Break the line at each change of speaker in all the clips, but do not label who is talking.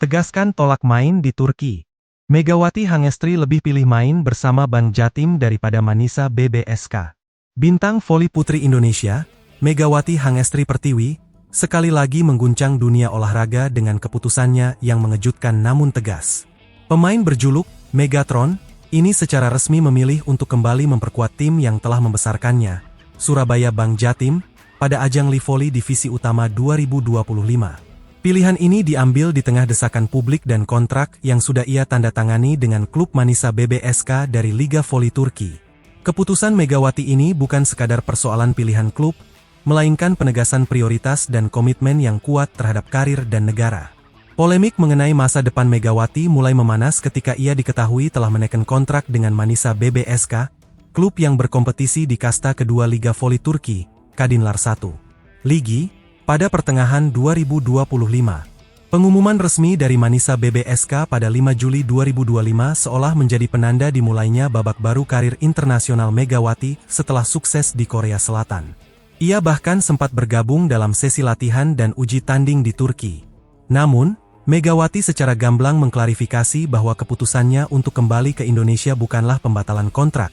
Tegaskan tolak main di Turki. Megawati Hangestri lebih pilih main bersama Bank Jatim daripada Manisa BBSK. Bintang voli putri Indonesia, Megawati Hangestri Pertiwi, sekali lagi mengguncang dunia olahraga dengan keputusannya yang mengejutkan namun tegas. Pemain berjuluk Megatron, ini secara resmi memilih untuk kembali memperkuat tim yang telah membesarkannya, Surabaya Bank Jatim, pada ajang Livoli Divisi Utama 2025. Pilihan ini diambil di tengah desakan publik dan kontrak yang sudah ia tanda tangani dengan klub Manisa BBSK dari Liga Voli Turki. Keputusan Megawati ini bukan sekadar persoalan pilihan klub, melainkan penegasan prioritas dan komitmen yang kuat terhadap karir dan negara. Polemik mengenai masa depan Megawati mulai memanas ketika ia diketahui telah menekan kontrak dengan Manisa BBSK, klub yang berkompetisi di kasta kedua Liga Voli Turki, Kadınlar 1. Ligi, pada pertengahan 2025. Pengumuman resmi dari Manisa BBSK pada 5 Juli 2025 seolah menjadi penanda dimulainya babak baru karir internasional Megawati setelah sukses di Korea Selatan. Ia bahkan sempat bergabung dalam sesi latihan dan uji tanding di Turki. Namun, Megawati secara gamblang mengklarifikasi bahwa keputusannya untuk kembali ke Indonesia bukanlah pembatalan kontrak,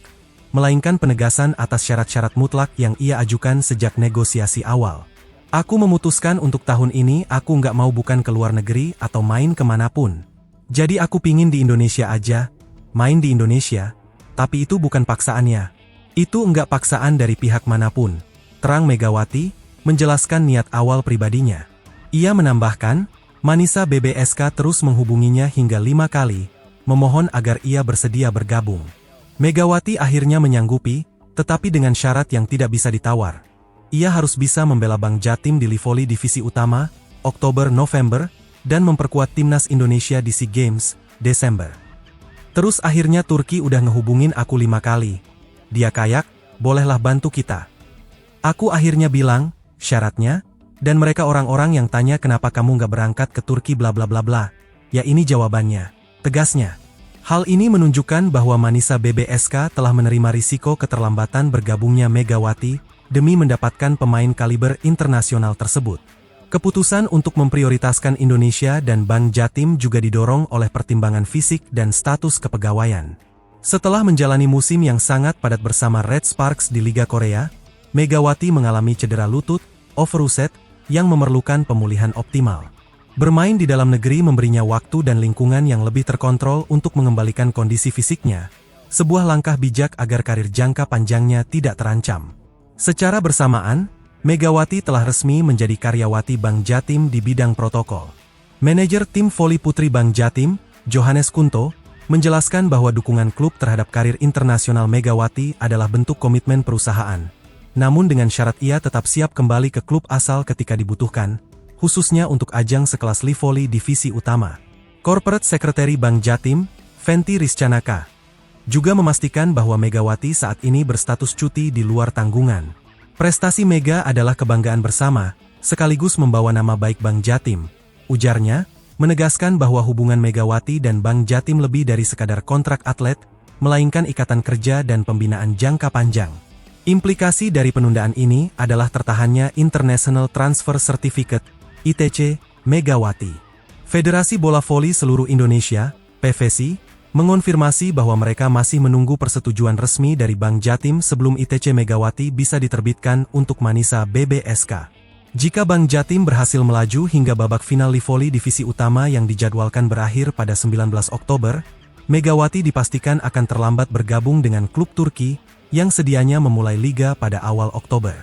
melainkan penegasan atas syarat-syarat mutlak yang ia ajukan sejak negosiasi awal. Aku memutuskan untuk tahun ini aku nggak mau bukan ke luar negeri atau main kemanapun. Jadi aku pingin di Indonesia aja, main di Indonesia, tapi itu bukan paksaannya. Itu enggak paksaan dari pihak manapun, terang Megawati, menjelaskan niat awal pribadinya. Ia menambahkan, Manisa BBSK terus menghubunginya hingga 5 kali, memohon agar ia bersedia bergabung. Megawati akhirnya menyanggupi, tetapi dengan syarat yang tidak bisa ditawar. Ia harus bisa membela Bank Jatim di Livoli Divisi Utama, Oktober-November, dan memperkuat timnas Indonesia di SEA Games, Desember. Terus akhirnya Turki udah ngehubungin aku 5 kali. Dia kayak, bolehlah bantu kita. Aku akhirnya bilang, syaratnya, dan mereka orang-orang yang tanya kenapa kamu nggak berangkat ke Turki bla bla bla bla. Ya ini jawabannya, tegasnya. Hal ini menunjukkan bahwa Manisa BBSK telah menerima risiko keterlambatan bergabungnya Megawati, demi mendapatkan pemain kaliber internasional tersebut. Keputusan untuk memprioritaskan Indonesia dan Bank Jatim juga didorong oleh pertimbangan fisik dan status kepegawaian. Setelah menjalani musim yang sangat padat bersama Red Sparks di Liga Korea, Megawati mengalami cedera lutut, overused, yang memerlukan pemulihan optimal. Bermain di dalam negeri memberinya waktu dan lingkungan yang lebih terkontrol untuk mengembalikan kondisi fisiknya, sebuah langkah bijak agar karir jangka panjangnya tidak terancam. Secara bersamaan, Megawati telah resmi menjadi karyawati Bank Jatim di bidang protokol. Manajer tim voli putri Bank Jatim, Johannes Kunto, menjelaskan bahwa dukungan klub terhadap karir internasional Megawati adalah bentuk komitmen perusahaan. Namun dengan syarat ia tetap siap kembali ke klub asal ketika dibutuhkan, khususnya untuk ajang sekelas Livoli Divisi Utama. Corporate Secretary Bank Jatim, Fenty Rizcanaka, juga memastikan bahwa Megawati saat ini berstatus cuti di luar tanggungan. Prestasi Mega adalah kebanggaan bersama, sekaligus membawa nama baik Bank Jatim. Ujarnya, menegaskan bahwa hubungan Megawati dan Bank Jatim lebih dari sekadar kontrak atlet, melainkan ikatan kerja dan pembinaan jangka panjang. Implikasi dari penundaan ini adalah tertahannya International Transfer Certificate, ITC, Megawati. Federasi Bola Voli Seluruh Indonesia, PVSI, mengonfirmasi bahwa mereka masih menunggu persetujuan resmi dari Bank Jatim sebelum ITC Megawati bisa diterbitkan untuk Manisa BBSK. Jika Bank Jatim berhasil melaju hingga babak final Livoli Divisi Utama yang dijadwalkan berakhir pada 19 Oktober, Megawati dipastikan akan terlambat bergabung dengan klub Turki yang sedianya memulai liga pada awal Oktober.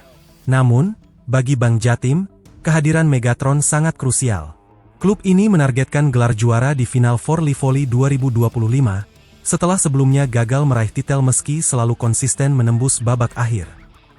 Namun, bagi Bank Jatim, kehadiran Megatron sangat krusial. Klub ini menargetkan gelar juara di final For Livoli 2025, setelah sebelumnya gagal meraih titel meski selalu konsisten menembus babak akhir.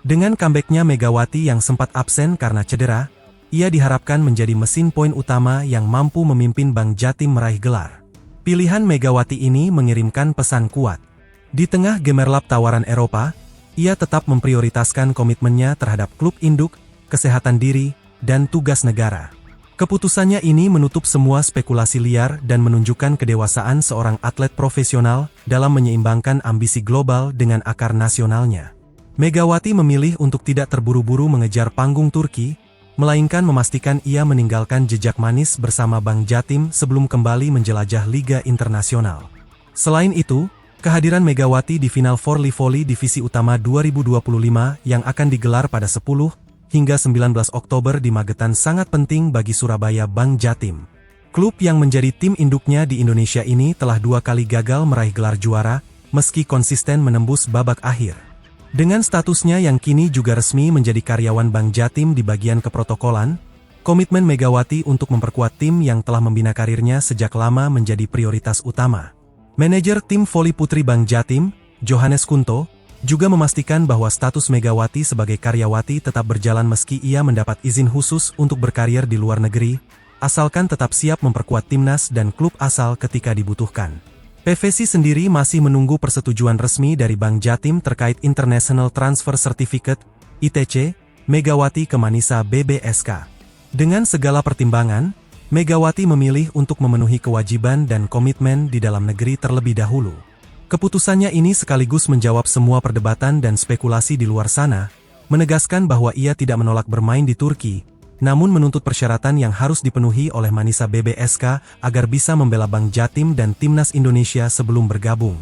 Dengan comeback-nya Megawati yang sempat absen karena cedera, ia diharapkan menjadi mesin poin utama yang mampu memimpin Bank Jatim meraih gelar. Pilihan Megawati ini mengirimkan pesan kuat. Di tengah gemerlap tawaran Eropa, ia tetap memprioritaskan komitmennya terhadap klub induk, kesehatan diri, dan tugas negara. Keputusannya ini menutup semua spekulasi liar dan menunjukkan kedewasaan seorang atlet profesional dalam menyeimbangkan ambisi global dengan akar nasionalnya. Megawati memilih untuk tidak terburu-buru mengejar panggung Turki, melainkan memastikan ia meninggalkan jejak manis bersama Bank Jatim sebelum kembali menjelajah Liga Internasional. Selain itu, kehadiran Megawati di final Voli Divisi Utama 2025 yang akan digelar pada 10 hingga 19 Oktober di Magetan sangat penting bagi Surabaya Bank Jatim. Klub yang menjadi tim induknya di Indonesia ini telah 2 kali gagal meraih gelar juara, meski konsisten menembus babak akhir. Dengan statusnya yang kini juga resmi menjadi karyawan Bank Jatim di bagian keprotokolan, komitmen Megawati untuk memperkuat tim yang telah membina karirnya sejak lama menjadi prioritas utama. Manajer tim voli putri Bank Jatim, Johannes Kunto, juga memastikan bahwa status Megawati sebagai karyawati tetap berjalan meski ia mendapat izin khusus untuk berkarir di luar negeri, asalkan tetap siap memperkuat timnas dan klub asal ketika dibutuhkan. PVC sendiri masih menunggu persetujuan resmi dari Bank Jatim terkait International Transfer Certificate, ITC, Megawati ke Manisa BBSK. Dengan segala pertimbangan, Megawati memilih untuk memenuhi kewajiban dan komitmen di dalam negeri terlebih dahulu. Keputusannya ini sekaligus menjawab semua perdebatan dan spekulasi di luar sana, menegaskan bahwa ia tidak menolak bermain di Turki, namun menuntut persyaratan yang harus dipenuhi oleh Manisa BBSK agar bisa membela Bank Jatim dan Timnas Indonesia sebelum bergabung.